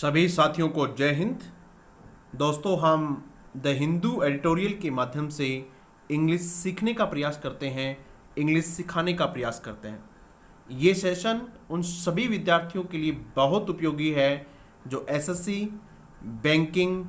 सभी साथियों को जय हिंद। दोस्तों, हम द हिंदू एडिटोरियल के माध्यम से इंग्लिश सीखने का प्रयास करते हैं, इंग्लिश सिखाने का प्रयास करते हैं। ये सेशन उन सभी विद्यार्थियों के लिए बहुत उपयोगी है जो एसएससी, बैंकिंग,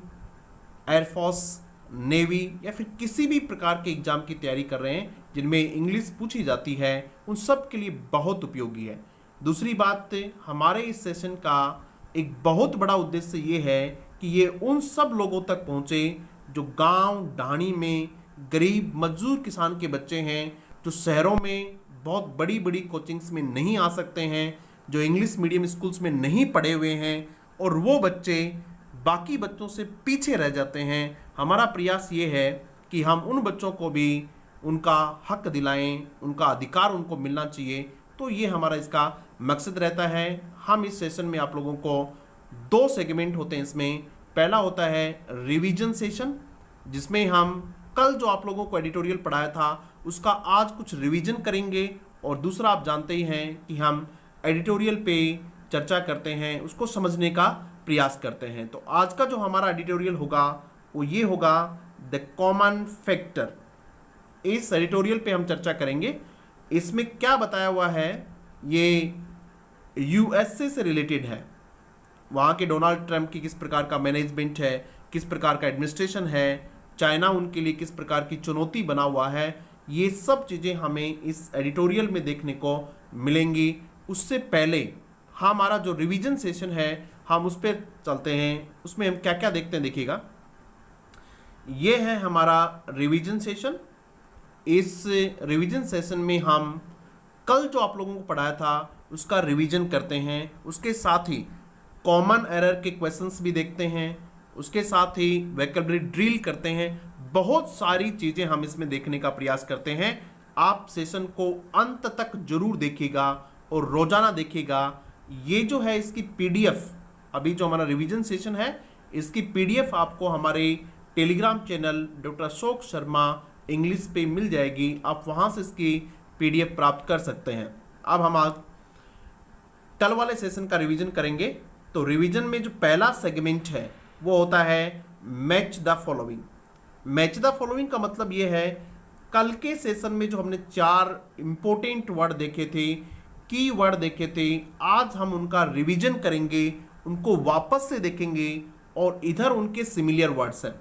एयरफोर्स, नेवी या फिर किसी भी प्रकार के एग्ज़ाम की तैयारी कर रहे हैं जिनमें इंग्लिश पूछी जाती है, उन सब के लिए बहुत उपयोगी है। दूसरी बात, हमारे इस सेशन का एक बहुत बड़ा उद्देश्य ये है कि ये उन सब लोगों तक पहुँचे जो गांव ढाणी में गरीब मजदूर किसान के बच्चे हैं, जो शहरों में बहुत बड़ी बड़ी कोचिंग्स में नहीं आ सकते हैं, जो इंग्लिश मीडियम स्कूल्स में नहीं पढ़े हुए हैं और वो बच्चे बाकी बच्चों से पीछे रह जाते हैं। हमारा प्रयास ये है कि हम उन बच्चों को भी उनका हक दिलाएं, उनका अधिकार उनको मिलना चाहिए। तो ये हमारा इसका मकसद रहता है। हम इस सेशन में आप लोगों को दो सेगमेंट होते हैं। इसमें पहला होता है रिवीजन सेशन, जिसमें हम कल जो आप लोगों को एडिटोरियल पढ़ाया था उसका आज कुछ रिवीजन करेंगे, और दूसरा आप जानते ही हैं कि हम एडिटोरियल पे चर्चा करते हैं, उसको समझने का प्रयास करते हैं। तो आज का जो हमारा एडिटोरियल होगा वो ये होगा द कॉमन फैक्टर। इस एडिटोरियल पे हम चर्चा करेंगे। इसमें क्या बताया हुआ है, ये यूएसए से रिलेटेड है। वहाँ के डोनाल्ड ट्रंप की किस प्रकार का मैनेजमेंट है, किस प्रकार का एडमिनिस्ट्रेशन है, चाइना उनके लिए किस प्रकार की चुनौती बना हुआ है, ये सब चीज़ें हमें इस एडिटोरियल में देखने को मिलेंगी। उससे पहले हमारा जो रिवीजन सेशन है हम उस पर चलते हैं। उसमें हम क्या क्या देखते हैं देखिएगा। ये है हमारा रिवीजन सेशन। इस रिवीजन सेशन में हम कल जो आप लोगों को पढ़ाया था उसका रिवीजन करते हैं, उसके साथ ही कॉमन एरर के क्वेश्चंस भी देखते हैं, उसके साथ ही वोकैबुलरी ड्रिल करते हैं। बहुत सारी चीज़ें हम इसमें देखने का प्रयास करते हैं। आप सेशन को अंत तक जरूर देखिएगा और रोजाना देखिएगा। ये जो है इसकी पीडीएफ, अभी जो हमारा रिवीजन सेशन है इसकी पीडीएफ आपको हमारे Telegram channel doctor Ashok Sharma English पे मिल जाएगी। आप वहाँ से इसकी पीडीएफ प्राप्त कर सकते हैं। अब हम आज कल वाले सेशन का रिवीजन करेंगे। तो रिवीजन में जो पहला सेगमेंट है वो होता है match the following. Match the following का मतलब ये है, कल के सेशन में जो हमने 4 इंपॉर्टेंट वर्ड देखे थे, की वर्ड देखे थे, आज हम उनका रिवीजन करेंगे, उनको वापस से देखेंगे और इधर उनके सिमिलर वर्ड्स हैं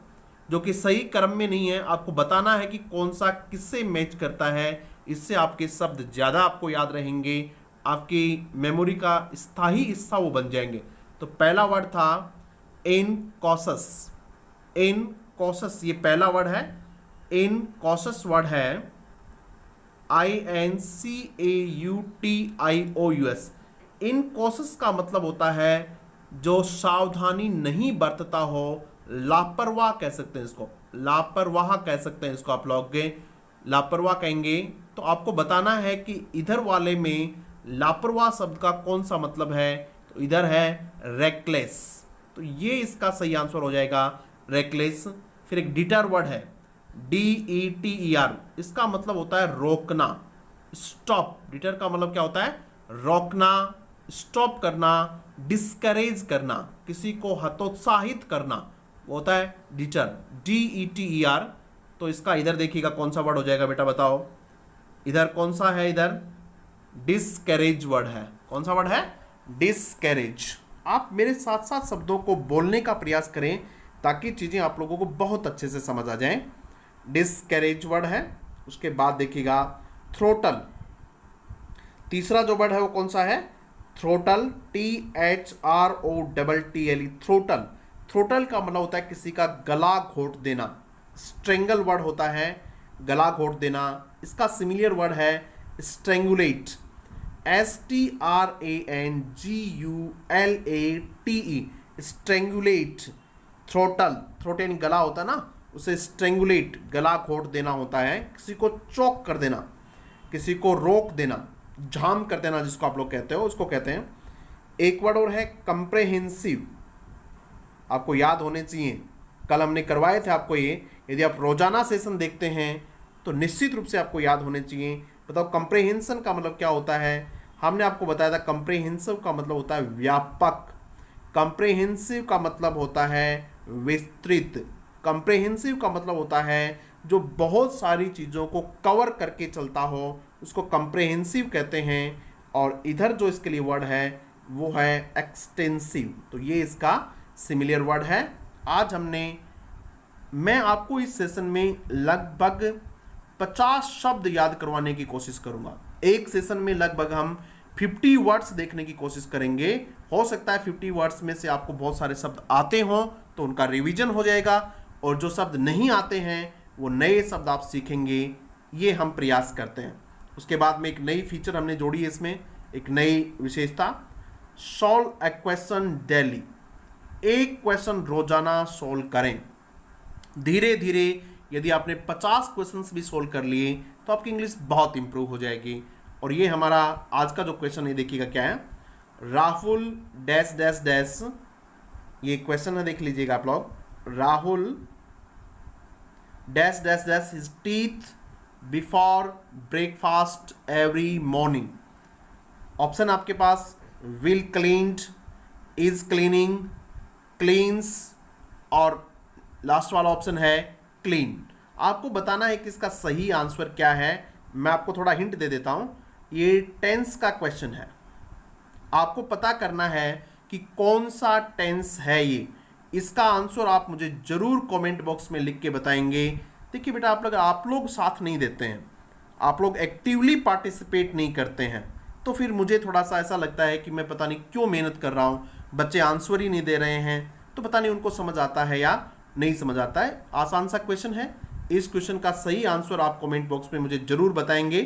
जो कि सही क्रम में नहीं है। आपको बताना है कि कौन सा किससे मैच करता है। इससे आपके शब्द ज़्यादा आपको याद रहेंगे, आपकी मेमोरी का स्थायी हिस्सा वो बन जाएंगे। तो पहला वर्ड था इनकॉशस। इनकॉशस ये पहला वर्ड है। इनकॉशस वर्ड है INCAUTIOUS। इनकॉशस का मतलब होता है जो सावधानी नहीं बरतता हो, लापरवाह कह सकते हैं इसको, लापरवाह कह सकते हैं इसको। आप लोग लापरवाह कहेंगे तो आपको बताना है कि इधर वाले में लापरवाह शब्द का कौन सा मतलब है। तो इधर है रेकलेस, तो ये इसका सही आंसर हो जाएगा रेकलेस। फिर एक डिटर वर्ड है DETER। इसका मतलब होता है रोकना, स्टॉप। डिटर का मतलब क्या होता है, रोकना, स्टॉप करना, डिस्करेज करना, किसी को हतोत्साहित करना, वो होता है डिटर, DETER। तो इसका इधर देखिएगा कौन सा वर्ड हो जाएगा बेटा, बताओ इधर कौन सा है। इधर डिस्करेज वर्ड है। कौन सा वर्ड है, डिस्करेज। आप मेरे साथ साथ शब्दों को बोलने का प्रयास करें ताकि चीज़ें आप लोगों को बहुत अच्छे से समझ आ जाएं। डिस्करेज वर्ड है। उसके बाद देखिएगा थ्रोटल। तीसरा जो वर्ड है वो कौन सा है, थ्रोटल, THROTTLE, थ्रोटल। थ्रोटल का मतलब होता है किसी का गला घोट देना। स्ट्रेंगल वर्ड होता है गला घोट देना। इसका सिमिलर वर्ड है स्ट्रेंगुलेट, STRANGULATE, स्ट्रेंगुलेट। थ्रोटल, थ्रोट यानी गला होता है ना, उसे स्ट्रेंगुलेट गला घोट देना होता है। किसी को चोक कर देना, किसी को रोक देना, जाम कर देना जिसको आप लोग कहते हो, उसको कहते हैं। एक वर्ड और है कंप्रेहेंसिव। आपको याद होने चाहिए, कल हमने करवाए थे आपको ये। यदि आप रोजाना सेशन देखते हैं तो निश्चित रूप से आपको याद होने चाहिए। बताओ कंप्रेहेंशन का मतलब क्या होता है। हमने आपको बताया था कंप्रेहेंसिव का मतलब होता है व्यापक, कंप्रेहेंसिव का मतलब होता है विस्तृत। कंप्रेहेंसिव का मतलब होता है जो बहुत सारी चीज़ों को कवर करके चलता हो, उसको कंप्रेहेंसिव कहते हैं। और इधर जो इसके लिए वर्ड है वो है एक्सटेंसिव। तो ये इसका सिमिलर वर्ड है। आज मैं आपको इस सेशन में लगभग 50 शब्द याद करवाने की कोशिश करूंगा। एक सेशन में लगभग हम 50 वर्ड्स देखने की कोशिश करेंगे। हो सकता है 50 वर्ड्स में से आपको बहुत सारे शब्द आते हों तो उनका रिवीजन हो जाएगा, और जो शब्द नहीं आते हैं वो नए शब्द आप सीखेंगे। ये हम प्रयास करते हैं। उसके बाद में एक नई फीचर हमने जोड़ी है इसमें, एक नई विशेषता, सॉल्व ए क्वेश्चन डेली। एक क्वेश्चन रोजाना सोल्व करें। धीरे धीरे यदि आपने 50 क्वेश्चंस भी सोल्व कर लिए तो आपकी इंग्लिश बहुत इंप्रूव हो जाएगी। और ये हमारा आज का जो क्वेश्चन है, देखिएगा क्या है। राहुल डैश डैश डैश, ये क्वेश्चन है, देख लीजिएगा आप लोग। Rahul dash dash dash his teeth before breakfast every morning. Option आपके पास will cleaned, is cleaning, cleans, और लास्ट वाला ऑप्शन है क्लीन। आपको बताना है कि इसका सही आंसर क्या है। मैं आपको थोड़ा हिंट दे देता हूं। ये टेंस का क्वेश्चन है। आपको पता करना है कि कौन सा टेंस है ये। इसका आंसर आप मुझे जरूर कमेंट बॉक्स में लिख के बताएंगे। देखिए बेटा, आप लोग साथ नहीं देते हैं, आप लोग एक्टिवली पार्टिसिपेट नहीं करते हैं, तो फिर मुझे थोड़ा सा ऐसा लगता है कि मैं पता नहीं क्यों मेहनत कर रहा हूँ, बच्चे आंसर ही नहीं दे रहे हैं, तो पता नहीं उनको समझ आता है या नहीं समझ आता है। आसान सा क्वेश्चन है। इस क्वेश्चन का सही आंसर आप कमेंट बॉक्स में मुझे जरूर बताएंगे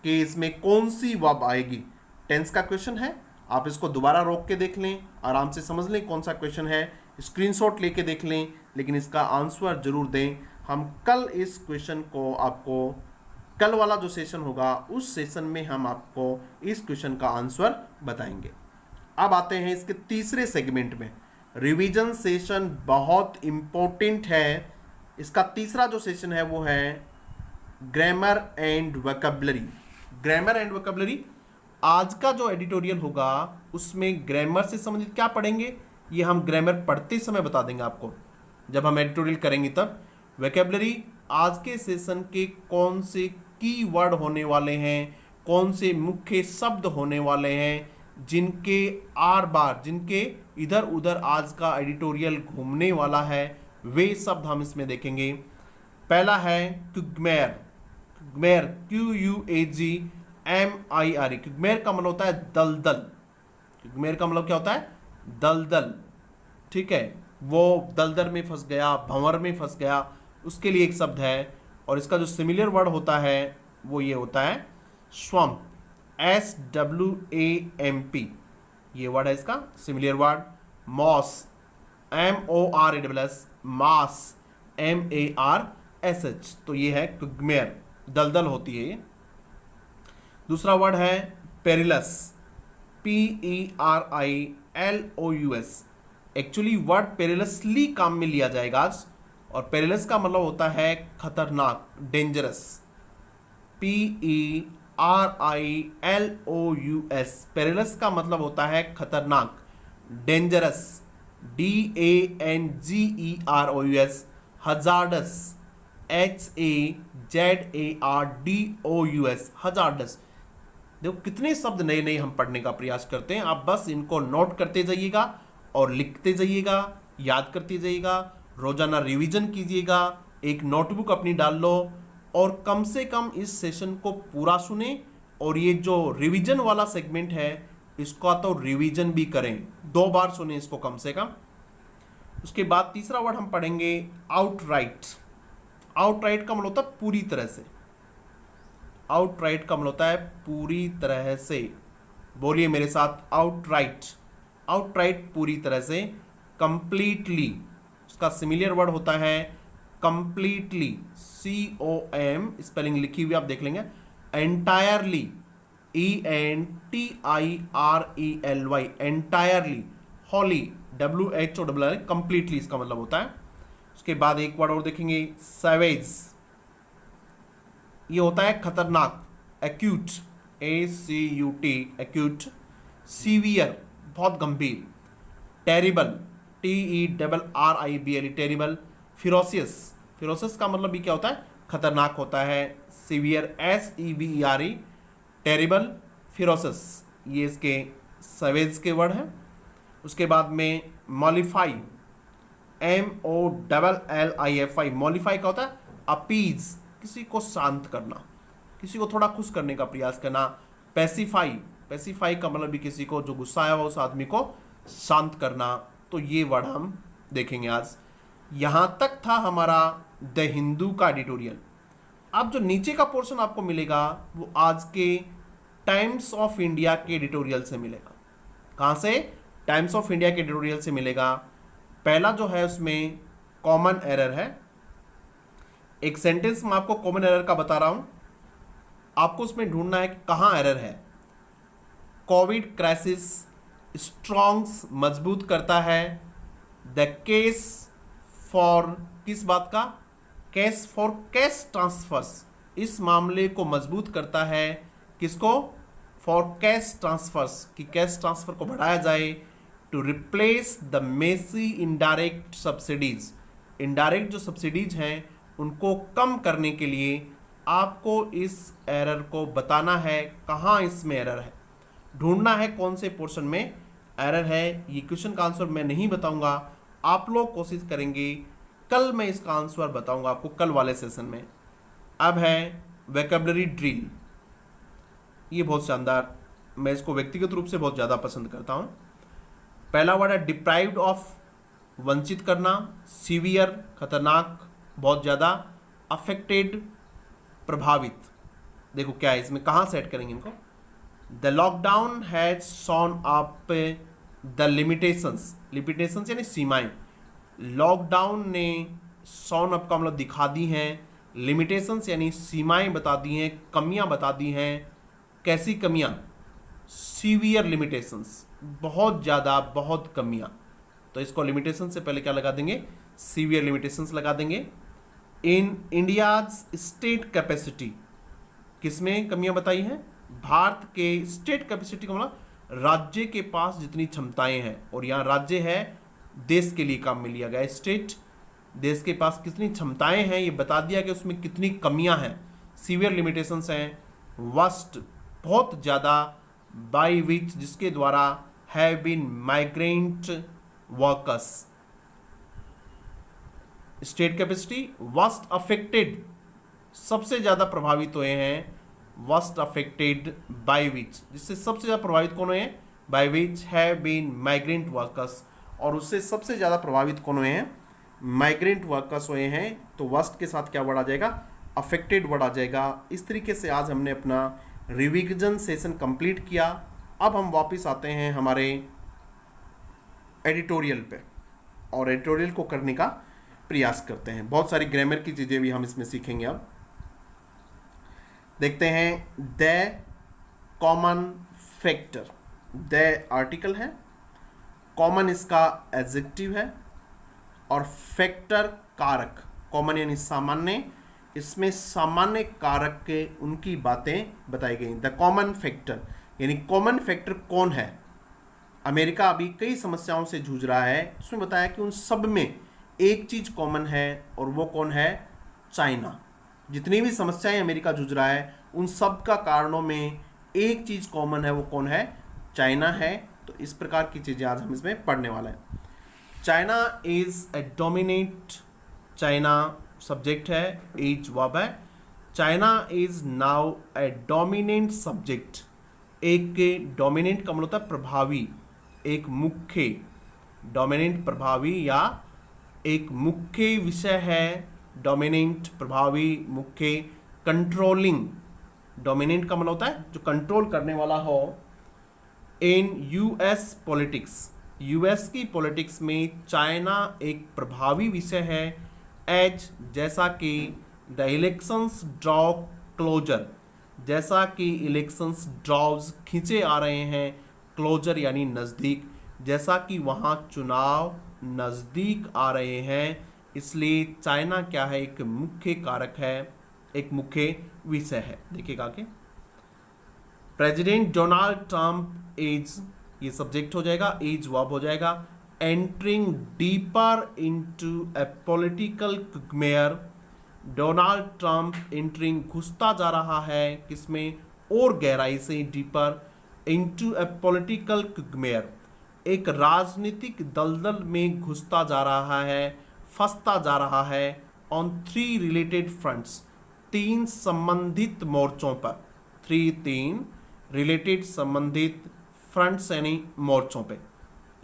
कि इसमें कौन सी वर्ब आएगी। टेंस का क्वेश्चन है। आप इसको दोबारा रोक के देख लें, आराम से समझ लें कौन सा क्वेश्चन है, स्क्रीनशॉट लेके देख लें, लेकिन इसका आंसर जरूर दें। हम कल इस क्वेश्चन को आपको, कल वाला जो सेशन होगा उस सेशन में हम आपको इस क्वेश्चन का आंसर बताएंगे। अब आते हैं इसके तीसरे सेगमेंट में। रिवीजन सेशन बहुत इंपॉर्टेंट है। इसका तीसरा जो सेशन है वो है grammar and vocabulary. Grammar and vocabulary, आज का जो एडिटोरियल होगा उसमें ग्रामर से संबंधित क्या पढ़ेंगे ये हम ग्रामर पढ़ते समय बता देंगे आपको, जब हम एडिटोरियल करेंगे तब। वोकैबुलरी, आज के सेशन के कौन से की वर्ड होने वाले हैं, कौन से मुख्य शब्द होने वाले हैं, जिनके आर बार, जिनके इधर उधर आज का एडिटोरियल घूमने वाला है, वे शब्द हम इसमें देखेंगे। पहला है क्यूगमेर। क्यूगमेर, QUAGMIRE। क्यूगमेर का मतलब होता है दलदल। क्यूगमेर का मतलब क्या होता है? दलदल। ठीक है, वो दलदल में फंस गया, भंवर में फंस गया, उसके लिए एक शब्द है। और इसका जो सिमिलर वर्ड होता है वो ये होता है स्वम्प। SWAMP, ये वर्ड है इसका सिमिलर वर्ड। मॉस, MORASS, मास, MARSH। तो ये है क्यूगमेर, दलदल होती है ये। दूसरा वर्ड है पेरिलस, PERILOUS। एक्चुअली वर्ड पेरिलसली काम में लिया जाएगा आज, और पेरिलस का मतलब होता है खतरनाक, डेंजरस। PERILOUS, पेरिलस का मतलब होता है खतरनाक, dangerous. DANGEROUS, hazardous, HAZARDOUS, hazardous. देखो कितने शब्द नए नए हम पढ़ने का प्रयास करते हैं। आप बस इनको नोट करते जाइएगा और लिखते जाइएगा, याद करते जाइएगा, रोजाना रिवीजन कीजिएगा। एक नोटबुक अपनी डाल लो और कम से कम इस सेशन को पूरा सुने, और ये जो रिवीजन वाला सेगमेंट है इसका तो रिवीजन भी करें, 2 बार सुने इसको कम से कम। उसके बाद तीसरा वर्ड हम पढ़ेंगे आउटराइट। आउटराइट का मतलब होता है पूरी तरह से। आउटराइट का मतलब होता है पूरी तरह से। बोलिए मेरे साथ, आउटराइट। आउटराइट पूरी तरह से। कंप्लीटली, उसका सिमिलर वर्ड होता है कंप्लीटली, COM, स्पेलिंग लिखी हुई आप देख लेंगे। Entirely, ENTIRELY, entirely. Wholly, WHOLL, completely इसका मतलब होता है। उसके बाद एक वर्ड और देखेंगे सैवेज, ये होता है खतरनाक। Acute, ACUT, acute. सीवियर, बहुत गंभीर। Terrible, TERRIBLE, terrible. Ferocious, ferocious का मतलब भी क्या होता है? खतरनाक होता है। सीवियर, SEVERE, टेरिबल, फिरोसियस, ये इसके सवेज के वर्ड हैं। उसके बाद में मॉलिफाई, MOLLIFI, मॉलिफाई का होता है अपीज, किसी को शांत करना, किसी को थोड़ा खुश करने का प्रयास करना। पैसिफाई, पैसिफाई का मतलब भी किसी को जो गुस्सा आया हो उस आदमी को शांत करना। तो ये वर्ड हम देखेंगे आज। यहाँ तक था हमारा द हिंदू का एडिटोरियल। अब जो नीचे का पोर्शन आपको मिलेगा वो आज के टाइम्स ऑफ इंडिया के एडिटोरियल से मिलेगा। कहाँ से? टाइम्स ऑफ इंडिया के एडिटोरियल से मिलेगा। पहला जो है उसमें कॉमन एरर है। एक सेंटेंस में आपको कॉमन एरर का बता रहा हूं, आपको उसमें ढूंढना है कि कहां एरर है। कोविड क्राइसिस स्ट्रॉन्ग्स, मजबूत करता है। द केस फॉर, किस बात का? केस फॉर कैश ट्रांसफर्स, इस मामले को मजबूत करता है। किसको? फॉर कैश ट्रांसफर्स, कि कैश ट्रांसफर को बढ़ाया जाए। To replace the messy indirect subsidies, indirect जो सब्सिडीज हैं उनको कम करने के लिए आपको इस एरर को बताना है, कहाँ इसमें एरर है, ढूंढना है कौन से पोर्शन में एरर है। ये क्वेश्चन का आंसर मैं नहीं बताऊंगा, आप लोग कोशिश करेंगे। कल मैं इसका आंसर बताऊंगा आपको, कल वाले सेशन में। अब है वोकैबुलरी ड्रिल, ये बहुत शानदार, मैं इसको व्यक्तिगत रूप से बहुत ज़्यादा पसंद करता हूँ। पहला वर्ड है डिप्राइव्ड ऑफ, वंचित करना। सीवियर, खतरनाक, बहुत ज़्यादा। अफेक्टेड, प्रभावित। देखो क्या है इसमें, कहाँ सेट करेंगे इनको। The lockdown has shown up the limitations, limitations यानी सीमाएं। लॉकडाउन ने शॉन अप का मतलब दिखा दी हैं, लिमिटेशंस यानी सीमाएं बता दी हैं, कमियां बता दी हैं। कैसी कमियां? सीवियर लिमिटेशंस, बहुत ज़्यादा, बहुत कमियां। तो इसको लिमिटेशन से पहले क्या लगा देंगे? सीवियर लिमिटेशंस लगा देंगे। इन इंडियाज स्टेट कैपेसिटी, किसमें कमियां बताई हैं? भारत के स्टेट कैपेसिटी का मतलब राज्य के पास जितनी क्षमताएं हैं, और यहाँ राज्य है देश के लिए काम में लिया गया। स्टेट, देश के पास कितनी क्षमताएं हैं ये बता दिया कि उसमें कितनी कमियां हैं। सीवियर लिमिटेशंस हैं। वास्ट, बहुत ज़्यादा। बाय विच, जिसके द्वारा। Have been migrant workers. State capacity. Worst affected, सबसे ज़्यादा प्रभावित हुए हैं। वास्ट अफेक्टेड बाय विच, जिससे सबसे ज़्यादा प्रभावित कौन हुए हैं? By which have been migrant workers, और उससे सबसे ज़्यादा प्रभावित कौन हुए हैं? माइग्रेंट वर्कर्स हुए हैं। तो वास्ट के साथ क्या वर्ड आ जाएगा? अफेक्टेड वर्ड आ जाएगा। इस तरीके से आज हमने अपना रिविजन सेशन कंप्लीट किया। अब हम वापस आते हैं हमारे एडिटोरियल पे, और एडिटोरियल को करने का प्रयास करते हैं। बहुत सारी ग्रामर की चीज़ें भी हम इसमें सीखेंगे। अब देखते हैं the common factor. The article है, कॉमन इसका एडजेक्टिव है, और फैक्टर कारक। कॉमन यानी सामान्य, इसमें सामान्य कारक के उनकी बातें बताई गई। द कॉमन फैक्टर यानी कॉमन फैक्टर कौन है? अमेरिका अभी कई समस्याओं से जूझ रहा है, उसमें बताया कि उन सब में एक चीज़ कॉमन है, और वो कौन है? चाइना। जितनी भी समस्याएं अमेरिका जूझ रहा है उन सब का कारणों में एक चीज़ कॉमन है, वो कौन है? चाइना है। तो इस प्रकार की चीज़ें आज हम इसमें पढ़ने वाले हैं। China is a dominate, China subject है, इज वर्ब है। China is now A dominant subject. एक डोमिनेंट का मतलब होता है प्रभावी, एक मुख्य। डोमिनेंट प्रभावी या एक मुख्य विषय है। डोमिनेंट प्रभावी, मुख्य। कंट्रोलिंग, डोमिनेंट का मतलब होता है जो कंट्रोल करने वाला हो। इन यूएस पॉलिटिक्स, यूएस की पॉलिटिक्स में चाइना एक प्रभावी विषय है। एज, जैसा कि द इलेक्शंस ड्रॉ क्लोजर, जैसा कि इलेक्शंस ड्रॉज खींचे आ रहे हैं। क्लोजर यानी नज़दीक, जैसा कि वहाँ चुनाव नज़दीक आ रहे हैं, इसलिए चाइना क्या है? एक मुख्य कारक है, एक मुख्य विषय है। देखिएगा आगे, प्रेसिडेंट डोनाल्ड ट्रंप इज, ये सब्जेक्ट हो जाएगा, इज वर्ब हो जाएगा। entering deeper into a political quagmire, Donald Trump entering घुसता जा रहा है किसमें, और गहराई से, डीपर इनटू ए पॉलिटिकल क्विगमेयर, एक राजनीतिक दलदल में घुसता जा रहा है, फंसता जा रहा है, ऑन 3 रिलेटेड फ्रंट्स, 3 संबंधित मोर्चों पर, 3 रिलेटेड संबंधित फ्रंट्स यानी मोर्चों पे।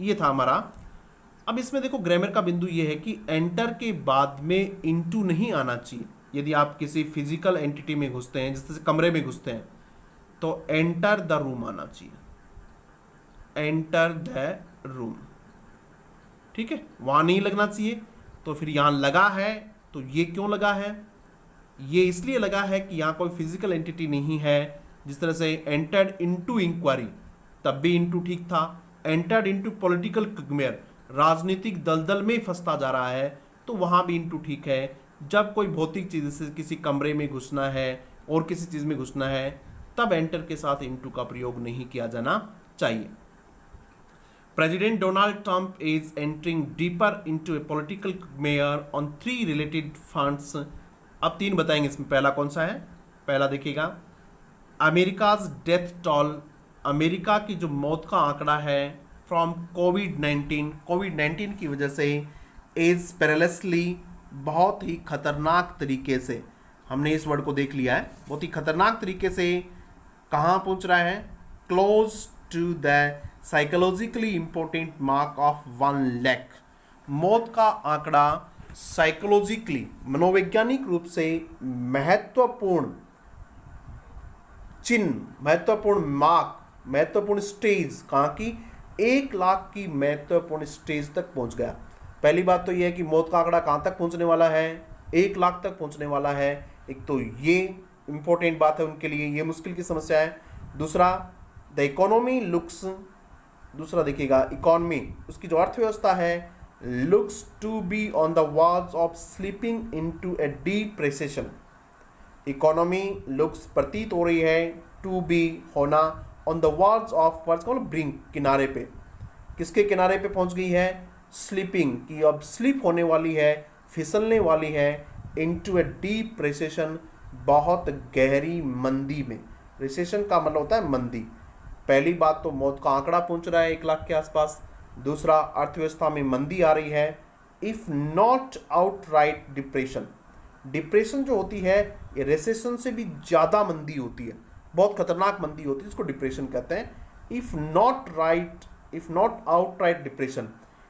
ये था हमारा। अब इसमें देखो ग्रामर का बिंदु ये है कि एंटर के बाद में इनटू नहीं आना चाहिए। यदि आप किसी फिजिकल एंटिटी में घुसते हैं, जैसे कमरे में घुसते हैं, तो एंटर द रूम आना चाहिए, एंटर द रूम, ठीक है, वहां नहीं लगना चाहिए। तो फिर यहां लगा है, तो ये क्यों लगा है, ये इसलिए लगा है कि यहां कोई फिजिकल एंटिटी नहीं है। जिस तरह से एंटर्ड इनटू इंक्वायरी, तब भी इनटू ठीक था। एंटर्ड इनटू पॉलिटिकल क्विगमेयर, राजनीतिक दलदल में फंसता जा रहा है, तो वहां भी इनटू ठीक है। जब कोई भौतिक चीज से किसी कमरे में घुसना है और किसी चीज में घुसना है, तब एंटर के साथ इनटू का प्रयोग नहीं किया जाना चाहिए। President Donald Trump is entering deeper into a political quagmire on 3 related fronts. अब 3 बताएंगे, इसमें पहला कौन सा है, पहला देखिएगा, अमेरिकाज डेथ टोल, अमेरिका की जो मौत का आंकड़ा है फ्रॉम कोविड-19 की वजह से, इज पेरिलसली, बहुत ही खतरनाक तरीके से, हमने इस वर्ड को देख लिया है, बहुत ही खतरनाक तरीके से कहाँ पहुंच रहा है, close to the psychologically important mark of 1 lakh. मौत का आंकड़ा साइकोलॉजिकली, मनोवैज्ञानिक रूप से महत्वपूर्ण चिन्ह, महत्वपूर्ण मार्क, महत्वपूर्ण स्टेज, कहाँ की, 1 लाख की महत्वपूर्ण स्टेज तक पहुंच गया। पहली बात तो यह है कि मौत का आंकड़ा कहाँ तक पहुंचने वाला है, 1 लाख तक पहुंचने वाला है। एक तो ये इंपॉर्टेंट बात है उनके लिए, ये मुश्किल की समस्या है। दूसरा, द इकोनॉमी लुक्स, दूसरा देखिएगा इकोनॉमी, उसकी जो अर्थव्यवस्था है, looks to be on the verge of slipping into a deep recession. Economy looks, प्रतीत हो रही है, टू बी, होना, on the verge of, verge कौन, ब्रिंक, किनारे पे, किसके किनारे पे पहुंच गई है, स्लीपिंग, की अब स्लिप होने वाली है, फिसलने वाली है, इनटू ए डीप रिसेशन, बहुत गहरी मंदी में। रिसेशन का मतलब होता है मंदी। पहली बात तो मौत का आंकड़ा पहुंच रहा है 1 लाख के आसपास। दूसरा, अर्थव्यवस्था में मंदी आ रही है। If not outright depression, depression जो होती है ये रिसेशन से भी ज़्यादा मंदी होती है, बहुत खतरनाक मंदी होती है, इसको डिप्रेशन कहते हैं। इफ नॉट आउटराइट डिप्रेशन,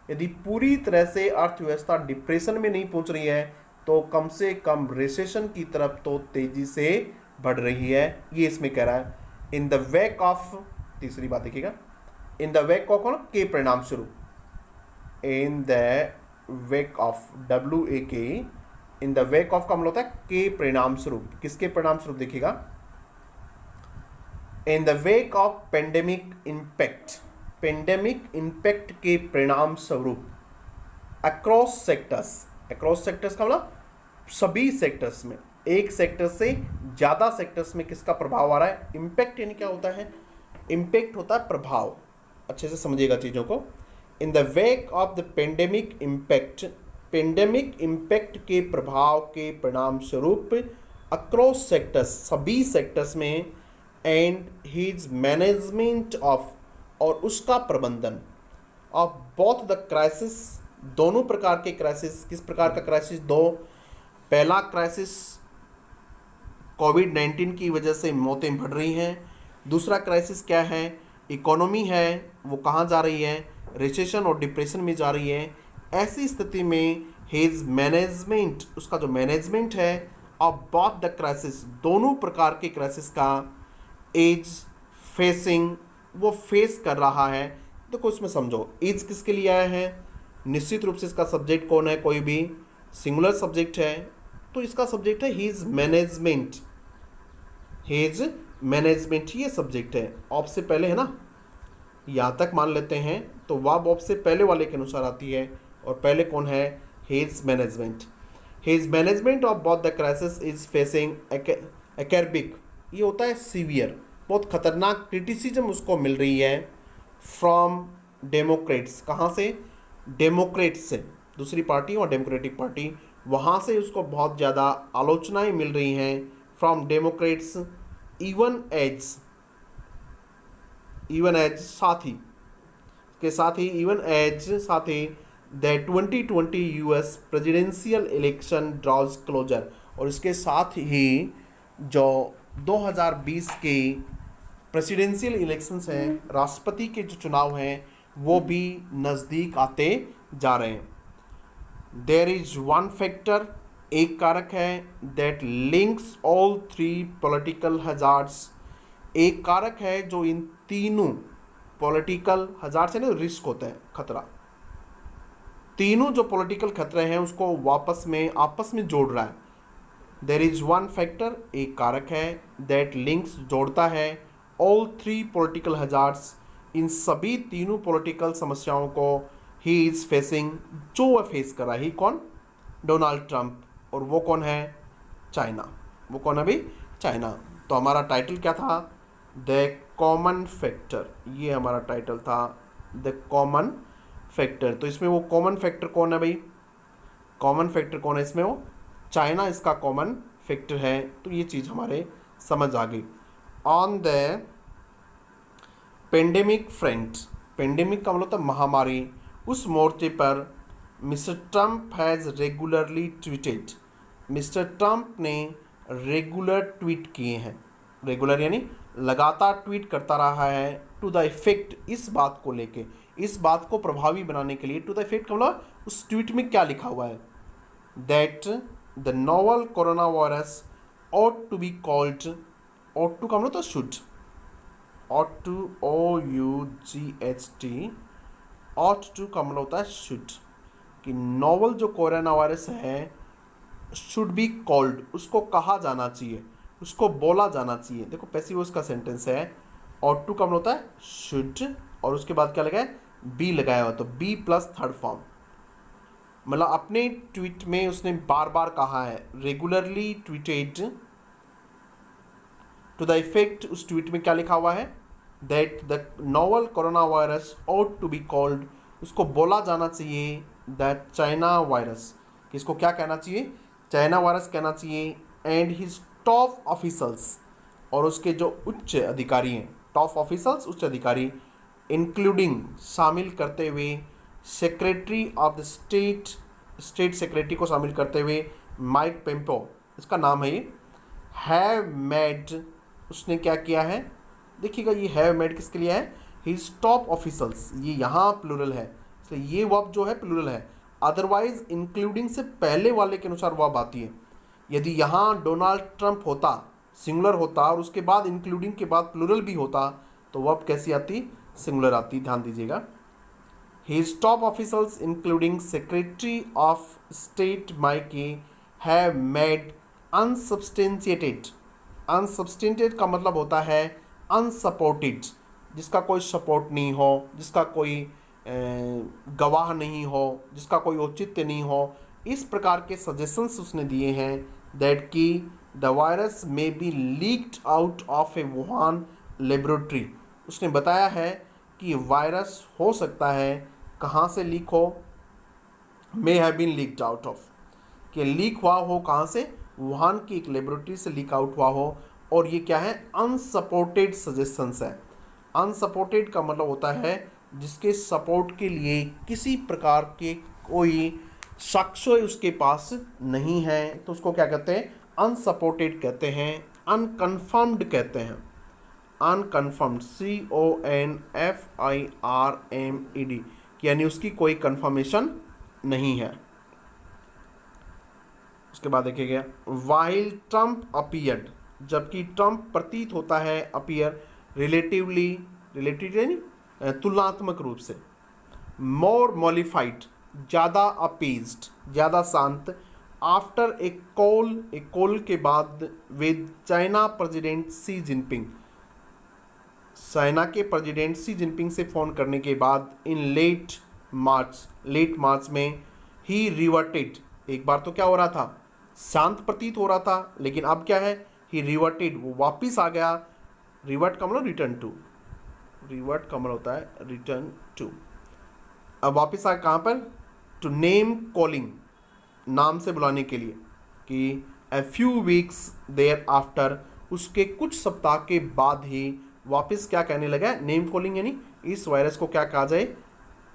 यदि पूरी तरह से अर्थव्यवस्था डिप्रेशन में नहीं पहुंच रही है, तो कम से कम रिसेशन की तरफ तो तेजी से बढ़ रही है, ये इसमें कह रहा है। इन द वेक ऑफ, तीसरी बात देखिएगा, इन द वेक ऑफ के परिणाम स्वरूप, in the wake of, WAK, in the wake of का मतलब होता है के परिणाम स्वरूप, किसके परिणाम स्वरूप देखिएगा, in the wake of pandemic impact, pandemic impact के परिणाम स्वरूप, अक्रॉस सेक्टर्स, अक्रॉस सेक्टर्स का मतलब सभी सेक्टर्स में, एक सेक्टर से ज़्यादा सेक्टर्स में किसका प्रभाव आ रहा है। इम्पैक्ट यानी क्या होता है, इम्पैक्ट होता है प्रभाव, अच्छे से समझिएगा चीज़ों को। In the wake of the pandemic impact, pandemic impact के प्रभाव के परिणाम स्वरूप, अक्रॉस सेक्टर्स, सभी सेक्टर्स में, एंड हीज मैनेजमेंट ऑफ, और उसका प्रबंधन, ऑफ बोथ द क्राइसिस, दोनों प्रकार के क्राइसिस, किस प्रकार का क्राइसिस, दो, पहला क्राइसिस कोविड-19 की वजह से मौतें बढ़ रही हैं, दूसरा क्राइसिस क्या है, इकोनॉमी है वो कहाँ जा रही है, रिसेशन और डिप्रेशन में जा रही है। ऐसी स्थिति में हिज मैनेजमेंट, उसका जो मैनेजमेंट है, ऑफ बोथ द क्राइसिस, दोनों प्रकार के क्राइसिस का, एज फेसिंग, वो फेस कर रहा है। देखो इसमें समझो, एज किसके लिए आया है, निश्चित रूप से इसका सब्जेक्ट कौन है, कोई भी सिंगुलर सब्जेक्ट है, तो इसका सब्जेक्ट है हिज मैनेजमेंट, हिज मैनेजमेंट ये सब्जेक्ट है। ऑफ से पहले है ना, यहाँ तक मान लेते हैं, तो वर्ब ऑफ से पहले वाले के अनुसार आती है, और पहले कौन है, his management. His management of both the crisis is facing acerbic, ये होता है सीवियर, बहुत खतरनाक क्रिटिसिज्म उसको मिल रही है, फ्रॉम डेमोक्रेट्स, कहाँ से, डेमोक्रेट्स से, दूसरी पार्टी और डेमोक्रेटिक पार्टी, वहाँ से उसको बहुत ज़्यादा आलोचनाएं मिल रही हैं फ्रॉम डेमोक्रेट्स, इवन एज साथ ही के साथ ही इवन एज साथ ही that 2020 US presidential election draws closer, और इसके साथ ही जो 2020 के प्रेसिडेंशियल इलेक्शंस हैं, राष्ट्रपति के जो चुनाव हैं, वो भी नज़दीक आते जा रहे हैं। देयर इज वन फैक्टर, एक कारक है, that links all three political hazards, एक कारक है जो इन तीनों पॉलिटिकल हजार्ड से ना रिस्क होता है, खतरा, तीनों जो पॉलिटिकल खतरे हैं उसको आपस में जोड़ रहा है। देयर इज वन फैक्टर, एक कारक है, दैट लिंक्स जोड़ता है, ऑल थ्री पॉलिटिकल हजार्ड्स, इन सभी तीनों पॉलिटिकल समस्याओं को, ही इज फेसिंग, जो वह फेस कर रहा है, ही कौन, डोनाल्ड ट्रंप, और वो कौन है, चाइना, वो कौन है भाई, चाइना। तो हमारा टाइटल क्या था, द कॉमन फैक्टर, ये हमारा टाइटल था, द कॉमन फैक्टर। तो इसमें वो कॉमन फैक्टर कौन है भाई, कॉमन फैक्टर कौन है इसमें, वो चाइना इसका कॉमन फैक्टर है। तो ये चीज़ हमारे समझ आ गई। On the pandemic front, pandemic का मतलब था महामारी, उस मोर्चे पर mister Trump has regularly tweeted, mister Trump ने रेगुलर ट्वीट किए हैं, रेगुलर यानी लगातार ट्वीट करता रहा है, टू द इफेक्ट, इस बात को लेके, इस बात को प्रभावी बनाने के लिए, टू द इफेक्ट का मतलब उस ट्वीट में क्या लिखा हुआ है, that the novel corona virus ought to be called, ought to का मतलब तो should, ought to OUGHT, ought to का मतलब होता है शुड, कि नोवल जो कोरोना वायरस है शुड बी कॉल्ड, उसको कहा जाना चाहिए, उसको बोला जाना चाहिए। देखो पैसिव वॉइस का सेंटेंस है, ought to का मतलब होता है शुड, और उसके बाद क्या लगा है, बी लगाया हुआ, तो बी प्लस थर्ड फॉर्म, मतलब अपने ट्वीट में उसने बार बार कहा है, regularly tweeted, to the effect, उस ट्वीट में क्या लिखा हुआ है, that the novel corona virus ought to be called, उसको बोला जाना चाहिए, दैट चाइना वायरस, किसको क्या कहना चाहिए, चाइना वायरस कहना चाहिए, एंड हिज टॉप ऑफिसर्स, और उसके जो उच्च अधिकारी हैं, टॉप ऑफिसर्स उच्च अधिकारी, इंक्लूडिंग शामिल करते हुए, secretary of the state, state secretary को शामिल करते हुए, माइक पेम्पो इसका नाम है, ये हैव मेड, उसने क्या किया है, देखिएगा ये हैव मेड किसके लिए है, हिज टॉप ऑफिसर्स, ये यहाँ प्लूरल है, इसलिए ये वर्ब जो है प्लूरल है, अदरवाइज इंक्लूडिंग से पहले वाले के अनुसार वर्ब आती है। यदि यहाँ डोनाल्ड ट्रंप होता, सिंगुलर होता, और उसके बाद इंक्लूडिंग के बाद प्लूरल भी होता, तो वर्ब कैसी आती, सिंगुलर आती, ध्यान दीजिएगा। His top officials, including Secretary of State Mike, have made unsubstantiated, unsubstantiated का मतलब होता है unsupported, जिसका कोई सपोर्ट नहीं हो, जिसका कोई गवाह नहीं हो, जिसका कोई औचित्य नहीं हो, इस प्रकार के सजेशंस उसने दिए हैं, दैट कि the virus may be leaked out of A Wuhan laboratory, उसने बताया है कि वायरस हो सकता है कहाँ से लीक हो, may have been leaked out of, कि लीक हुआ हो कहाँ से, वुहान की एक लेबोरेटरी से लीक आउट हुआ हो, और ये क्या है, अनसपोर्टेड सजेशंस है। अनसपोर्टेड का मतलब होता है जिसके सपोर्ट के लिए किसी प्रकार के कोई साक्ष्य उसके पास नहीं है, तो उसको क्या कहते हैं, अनसपोर्टेड कहते हैं, अनकन्फर्म्ड कहते हैं, अनकन्फर्म्ड, CONFIRMED, यानी उसकी कोई कंफर्मेशन नहीं है। उसके बाद देखिएगा, वाइल ट्रंप अपीयर्ड, जबकि ट्रंप प्रतीत होता है, अपीयर रिलेटिवली, रिलेटिव यानी तुलनात्मक रूप से, मोर मॉलिफाइड, ज़्यादा अपीज्ड, ज़्यादा शांत, आफ्टर ए कॉल के बाद, with China president Xi Jinping, China के प्रेसिडेंट शी जिनपिंग से फ़ोन करने के बाद, इन लेट मार्च में, ही रिवर्टेड, एक बार तो क्या हो रहा था, शांत प्रतीत हो रहा था, लेकिन अब क्या है, ही रिवर्टेड, वो वापिस आ गया, रिवर्ट का मतलब रिटर्न टू, रिवर्ट का मतलब होता है रिटर्न टू, अब वापस आए कहाँ पर, टू नेम कॉलिंग, नाम से बुलाने के लिए, कि a few weeks thereafter, उसके कुछ सप्ताह के बाद ही वापस क्या कहने लगा, नेम कॉलिंग, यानी इस वायरस को क्या कहा जाए,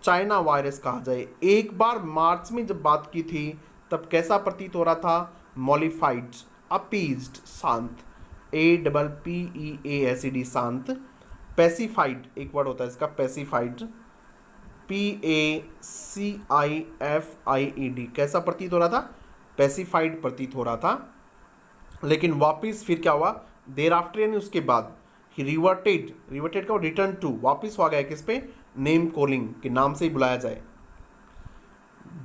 चाइना वायरस कहा जाए। एक बार मार्च में जब बात की थी तब कैसा प्रतीत हो रहा था, मॉलिफाइड, अपीज्ड, शांत, APPEACD, शांत, पैसिफाइड, एक वर्ड होता है इसका पैसिफाइड, PACIFIED, कैसा प्रतीत हो रहा था, पैसिफाइड प्रतीत हो रहा था। लेकिन वापस फिर क्या हुआ, देर आफ्टर यानी उसके बाद, ही रिवर्टेड का रिटर्न टू, वापस हो गया किस पे, नेम कॉलिंग, के नाम से ही बुलाया जाए।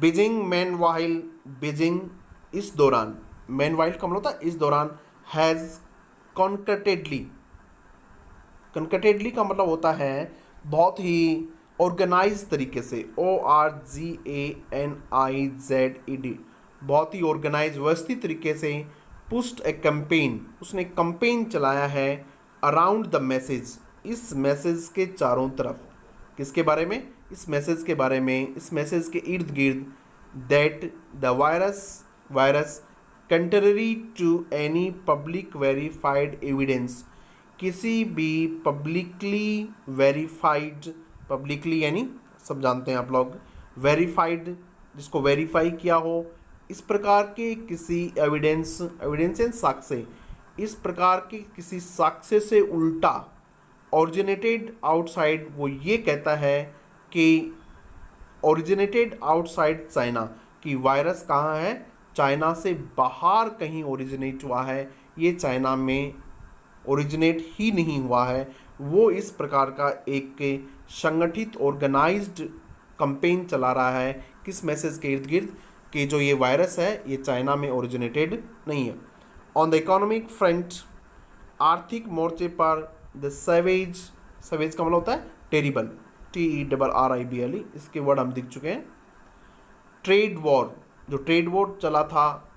बीजिंग मैन वाइल, बीजिंग इस दौरान, मैन वाइल का मतलब होता है इस दौरान, हैज़ कॉन्कटेडली, कॉन्कटेडली का मतलब होता है बहुत ही ऑर्गेनाइज तरीके से, ORGANIZED, बहुत ही ऑर्गेनाइज व्यवस्थित तरीके से, पुस्ट ए कैंपेन, उसने कैंपेन चलाया है, अराउंड द मैसेज, इस मैसेज के चारों तरफ, किसके बारे में, इस मैसेज के बारे में, इस मैसेज के इर्द गिर्द, that the virus contrary to any public verified evidence, किसी भी पब्लिकली वेरीफाइड, पब्लिकली यानी सब जानते हैं आप लोग, वेरीफाइड जिसको वेरीफाई किया हो, इस प्रकार के किसी एविडेंस एंड साक्ष्य, इस प्रकार के किसी साक्ष्य से उल्टा, ओरिजिनेटेड आउटसाइड, वो ये कहता है कि ओरिजिनेटेड आउटसाइड चाइना, कि वायरस कहाँ है, चाइना से बाहर कहीं ओरिजिनेट हुआ है, ये चाइना में ओरिजिनेट ही नहीं हुआ है। वो इस प्रकार का एक संगठित ऑर्गेनाइज्ड कैंपेन चला रहा है किस मैसेज के इर्द गिर्द, कि जो ये वायरस है ये चाइना में ओरिजिनेटेड नहीं है। ऑन द इकोनॉमिक फ्रंट, आर्थिक मोर्चे पर, द सवेज का मतलब होता है टेरिबल, TERRIBLE, इसके वर्ड हम दिख चुके हैं। ट्रेड वॉर, जो ट्रेड वॉर चला था,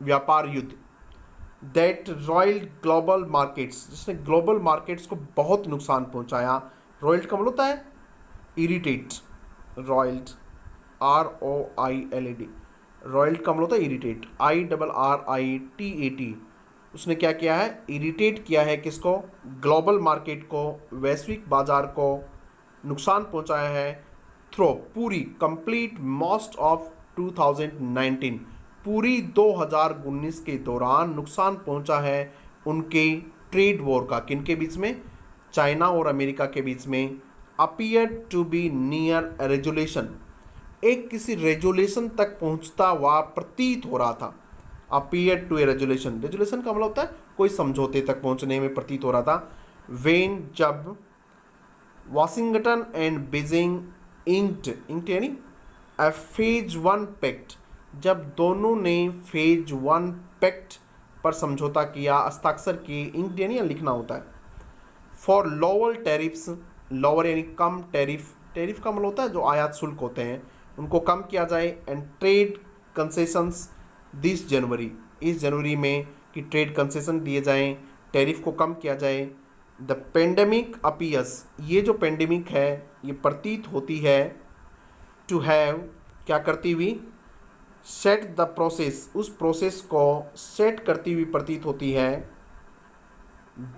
व्यापार युद्ध, दैट रॉयल्ड ग्लोबल मार्केट्स, जिसने ग्लोबल मार्केट्स को बहुत नुकसान पहुंचाया। रॉयल्ड का मतलब होता है इरिटेट, रॉयल्ड ROILED, रॉयल्ड का मतलब होता है इरिटेट, IRRITAT, उसने क्या किया है, इरिटेट किया है किसको, ग्लोबल मार्केट को, वैश्विक बाजार को नुकसान पहुंचाया है, थ्रो पूरी, कंप्लीट, मोस्ट ऑफ 2019, पूरी 2019 के दौरान नुकसान पहुंचा है उनके ट्रेड वॉर का, किनके बीच में, चाइना और अमेरिका के बीच में। Appear to be near resolution, एक किसी रेजुलेशन तक पहुंचता हुआ प्रतीत हो रहा था। Appear to a resolution, resolution का मतलब होता है कोई समझौते तक पहुंचने में प्रतीत हो रहा था। वेन, जब, वाशिंगटन एंड बीजिंग इंक्ड यानी फेज 1 पैक्ट, जब दोनों ने फेज 1 पैक्ट पर समझौता किया, हस्ताक्षर किए, इंक्ड यानी लिखना होता है, फॉर लोअर टैरिफ्स, लोअर यानी कम, टैरिफ का मतलब होता है जो आयात शुल्क होते हैं उनको कम किया जाए, एंड ट्रेड कंसेशंस दिस जनवरी, इस जनवरी में कि ट्रेड कंसेशन दिए जाएं, टैरिफ को कम किया जाए। द पेंडेमिक अपीयर्स, ये जो पेंडेमिक है ये प्रतीत होती है, टू हैव, क्या करती हुई, सेट द प्रोसेस, उस प्रोसेस को सेट करती हुई प्रतीत होती है,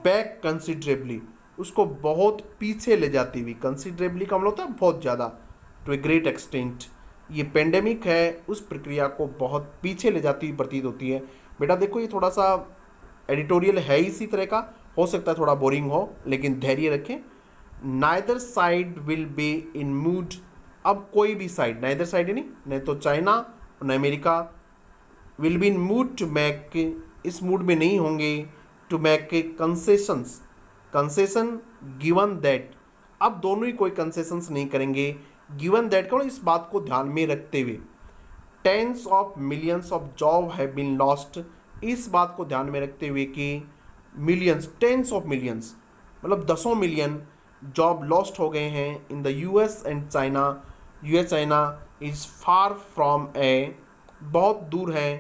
बैक कंसिडरेबली, उसको बहुत पीछे ले जाती हुई, कंसिडरेबली का मतलब होता है बहुत ज़्यादा, टू ए ग्रेट एक्सटेंट, ये पेंडेमिक है उस प्रक्रिया को बहुत पीछे ले जाती हुई प्रतीत होती है। बेटा देखो ये थोड़ा सा एडिटोरियल है इसी तरह का, हो सकता है थोड़ा बोरिंग हो लेकिन धैर्य रखें। Neither side will be in mood, अब कोई भी साइड, नाइदर साइड यानी नहीं तो चाइना और न America, will be in mood to make, इस मूड में नहीं होंगे, to make concessions, concession, given that, अब दोनों ही कोई कंसेशंस नहीं करेंगे, गिवन दैट का इस बात को ध्यान में रखते हुए, tens of millions of job have been lost, इस बात को ध्यान में रखते हुए कि मिलियंस, टेंस ऑफ मिलियंस मतलब 10 मिलियन जॉब लॉस्ट हो गए हैं in the US and China, US China is far from a, बहुत दूर है,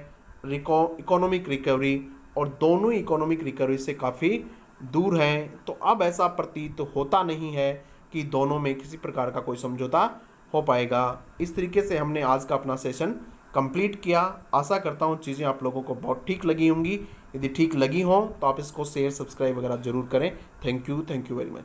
इकोनॉमिक रिकवरी, और दोनों इकोनॉमिक रिकवरी से काफ़ी दूर हैं। तो अब ऐसा प्रतीत होता नहीं है कि दोनों में किसी प्रकार का कोई समझौता हो पाएगा। इस तरीके से हमने आज का अपना सेशन कंप्लीट किया। आशा करता हूँ चीज़ें आप लोगों को बहुत ठीक लगी होंगी। यदि ठीक लगी हों तो आप इसको शेयर, सब्सक्राइब वगैरह ज़रूर करें। Thank you very much.